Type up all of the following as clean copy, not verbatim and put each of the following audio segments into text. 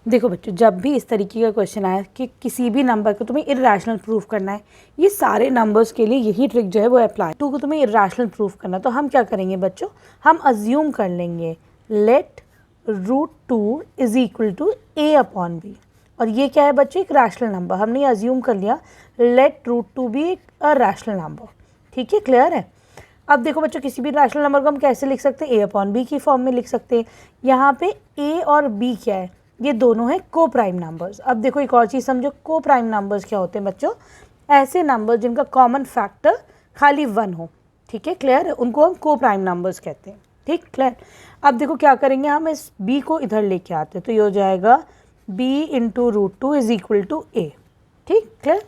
देखो बच्चों, जब भी इस तरीके का क्वेश्चन आया कि किसी भी नंबर को तुम्हें इर्रेशनल प्रूफ करना है, ये सारे नंबर्स के लिए यही ट्रिक जो है वो अप्लाई। 2 को तुम्हें इर्रेशनल प्रूफ करना, तो हम क्या करेंगे बच्चों, हम अज्यूम कर लेंगे let √2 is equal to a upon b। और ये क्या है बच्चों, एक रैशनल नंबर। हमने अज्यूम कर लिया लेट √2 भी एक रैशनल नंबर। ठीक है, क्लियर है। अब देखो बच्चों, किसी भी रैशनल नंबर को हम कैसे लिख सकते हैं, a अपॉन b की फॉर्म में लिख सकते हैं। यहाँ पे a और b क्या है, ये दोनों हैं को प्राइम नंबर्स। अब देखो एक और चीज़ समझो, को प्राइम नंबर्स क्या होते हैं बच्चों, ऐसे नंबर जिनका कॉमन फैक्टर खाली 1 हो। ठीक है, क्लियर है, उनको हम को प्राइम नंबर्स कहते हैं। ठीक, क्लियर। अब देखो क्या करेंगे, हम इस b को इधर लेके आते हैं, तो ये हो जाएगा b into √2 is equal to a। ठीक, क्लियर।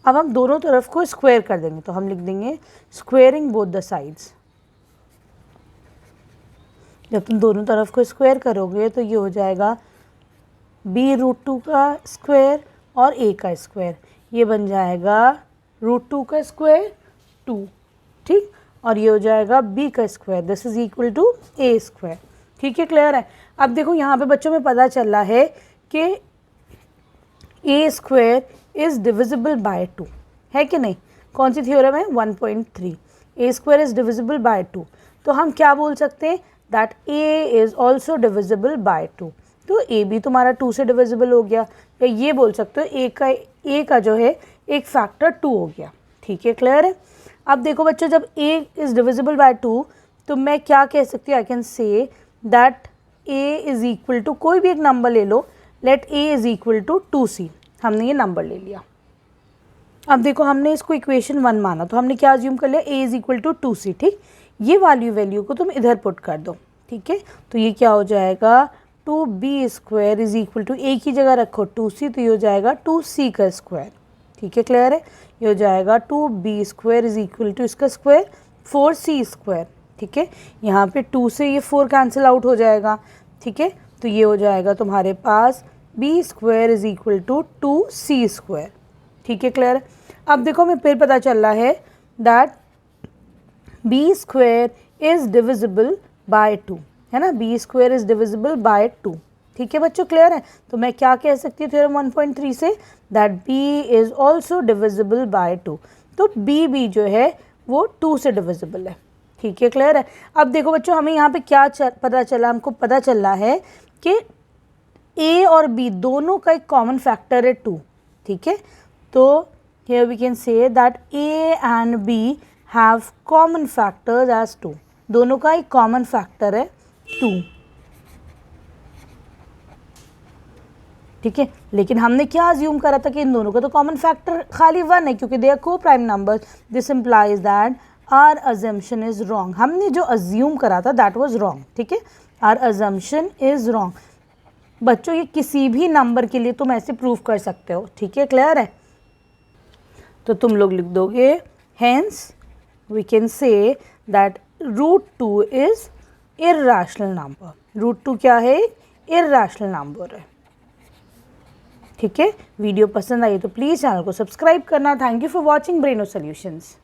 अब हम दोनों तरफ को स्क्वायर कर देंगे, तो हम लिख देंगे स्क्वेयरिंग बोथ द साइड्स। जब तुम दोनों तरफ को स्क्वायर करोगे तो ये हो जाएगा b√2 का स्क्वायर और a का स्क्वायर, ये बन जाएगा √2 का स्क्वायर 2। ठीक, और ये हो जाएगा b का square, this is equal to a square. ठीक है, क्लियर है। अब देखो यहाँ पे बच्चों में पता चल रहा है कि a square is divisible by 2, है कि नहीं। कौन सी थ्योरम है, 1.3, a square is divisible by 2। तो हम क्या बोल सकते हैं, that a is also divisible by 2। तो a भी तुम्हारा 2 से डिविजिबल हो गया, या ये बोल सकते हो a का जो है एक फैक्टर 2 हो गया। ठीक है, क्लियर है। अब देखो बच्चों, जब a इज डिविजिबल बाय 2, तो मैं क्या कह सकती हूँ, I can say that a is equal to, कोई भी एक नंबर ले लो, let a is equal to 2c। हमने ये नंबर ले लिया। अब देखो, हमने इसको इक्वेशन 1 माना, तो हमने क्या अज्यूम कर लिया, a is equal to 2c। ठीक, ये वैल्यू को तुम इधर पुट कर दो। ठीक है, तो ये क्या हो जाएगा, 2b square is equal to, a की जगह रखो 2c, तो ये हो जाएगा 2c का स्क्वायर। ठीक है, क्लियर है। ये हो जाएगा 2b square is equal to इसका स्क्वायर 4c स्क्वायर। ठीक है, यहाँ पे 2 से ये 4 कैंसिल आउट हो जाएगा। ठीक है, तो ये हो जाएगा तुम्हारे पास b square is equal to 2c square. ठीक है, क्लियर। अब देखो हमें फिर पता चल रहा है that b square is divisible by 2, है ना, b square is divisible by 2। ठीक है बच्चों, क्लियर है। तो मैं क्या कह सकती हूँ थ्योरम 1.3 से, that b is also divisible by 2। तो b भी जो है वो 2 से डिविजिबल है। ठीक है, क्लियर है। अब देखो बच्चों, हमें यहाँ पे क्या पता चला, हमको पता चल रहा है कि a और b दोनों का एक कॉमन फैक्टर है 2। ठीक है, तो here we can say that a and b have common factors as 2। दोनों का एक कॉमन फैक्टर है 2। ठीक है, लेकिन हमने क्या अज्यूम करा था कि इन दोनों का तो कॉमन फैक्टर खाली 1 है, क्योंकि they are coprime numbers. This implies that our assumption is wrong. हमने जो अज्यूम करा था दैट वाज रॉन्ग। ठीक है, आर अजम्पशन इज रॉन्ग। बच्चों, ये किसी भी नंबर के लिए तुम ऐसे प्रूव कर सकते हो। ठीक है, क्लियर है। तो तुम लोग लिख दोगे, hence we can say that √2 is irrational number. √2 क्या है, इर्रेशनल नंबर है। ठीक है, वीडियो पसंद आई तो प्लीज़ चैनल को सब्सक्राइब करना। Thank you for watching Braino solutions.